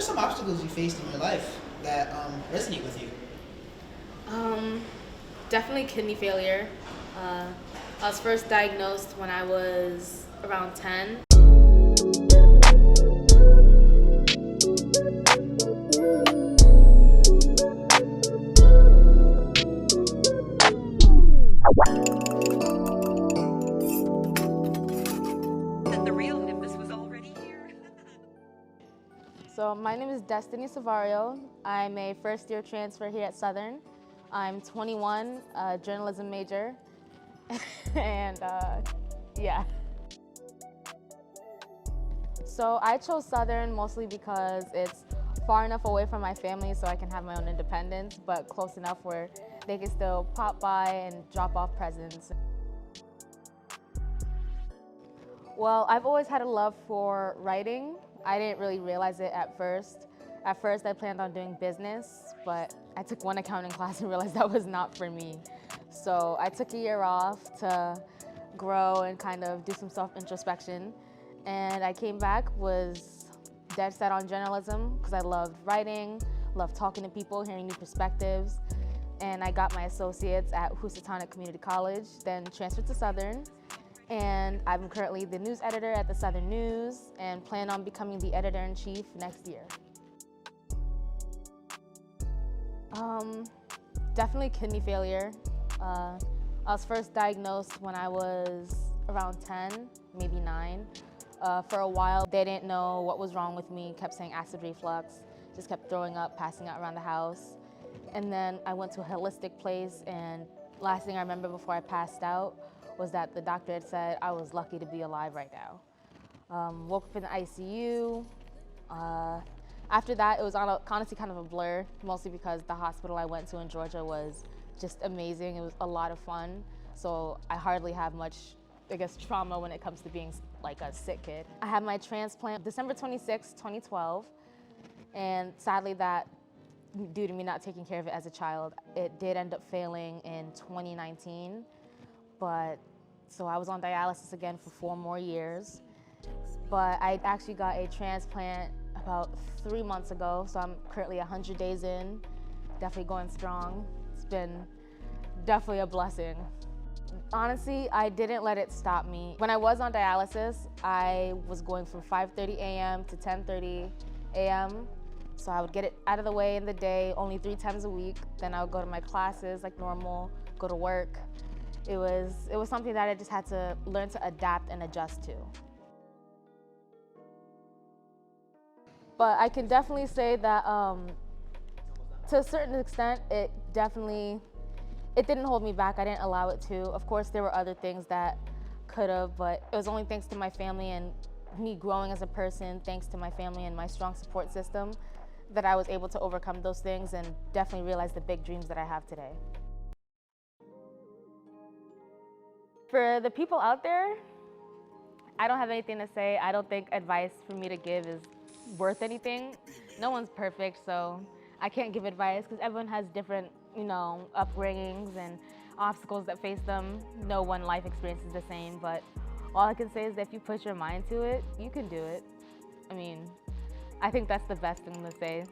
some obstacles you faced in your life that resonate with you? Um, Definitely kidney failure. I was first diagnosed when I was around 10. That the real Nimbus was already here. So my name is Destene Savariau. I'm a first-year transfer here at Southern. I'm 21, a journalism major, and yeah. So I chose Southern mostly because it's far enough away from my family so I can have my own independence, but close enough where they can still pop by and drop off presents. Well, I've always had a love for writing. I didn't really realize it at first. At first, I planned on doing business, but I took one accounting class and realized that was not for me. So I took a year off to grow and kind of do some self-introspection. And I came back, was dead set on journalism because I loved writing, loved talking to people, hearing new perspectives. And I got my associates at Housatonic Community College, then transferred to Southern. And I'm currently the news editor at the Southern News and plan on becoming the editor-in-chief next year. Definitely kidney failure. I was first diagnosed when I was around 10, maybe 9. For a while, they didn't know what was wrong with me, kept saying acid reflux, just kept throwing up, passing out around the house. And then I went to a holistic place, and last thing I remember before I passed out was that the doctor had said I was lucky to be alive right now. Woke up in the ICU. After that, it was honestly kind of a blur, mostly because the hospital I went to in Georgia was just amazing. It was a lot of fun. So I hardly have much, I guess, trauma when it comes to being like a sick kid. I had my transplant December 26, 2012. And sadly that, due to me not taking care of it as a child, it did end up failing in 2019. But so I was on dialysis again for 4 more years. But I actually got a transplant about 3 months ago, so I'm currently 100 days in, definitely going strong. It's been definitely a blessing. Honestly, I didn't let it stop me. When I was on dialysis, I was going from 5:30 a.m. to 10:30 a.m. So I would get it out of the way in the day, only 3 times a week. Then I would go to my classes like normal, go to work. It was something that I just had to learn to adapt and adjust to. But I can definitely say that to a certain extent, it didn't hold me back. I didn't allow it to. Of course, there were other things that could have, but it was only thanks to my family and me growing as a person, thanks to my family and my strong support system, that I was able to overcome those things and definitely realize the big dreams that I have today. For the people out there, I don't have anything to say. I don't think advice for me to give is worth anything. No one's perfect, so I can't give advice because everyone has different, upbringings and obstacles that face them. No one life experience is the same, but all I can say is that if you put your mind to it, you can do it. I mean, I think that's the best thing to say.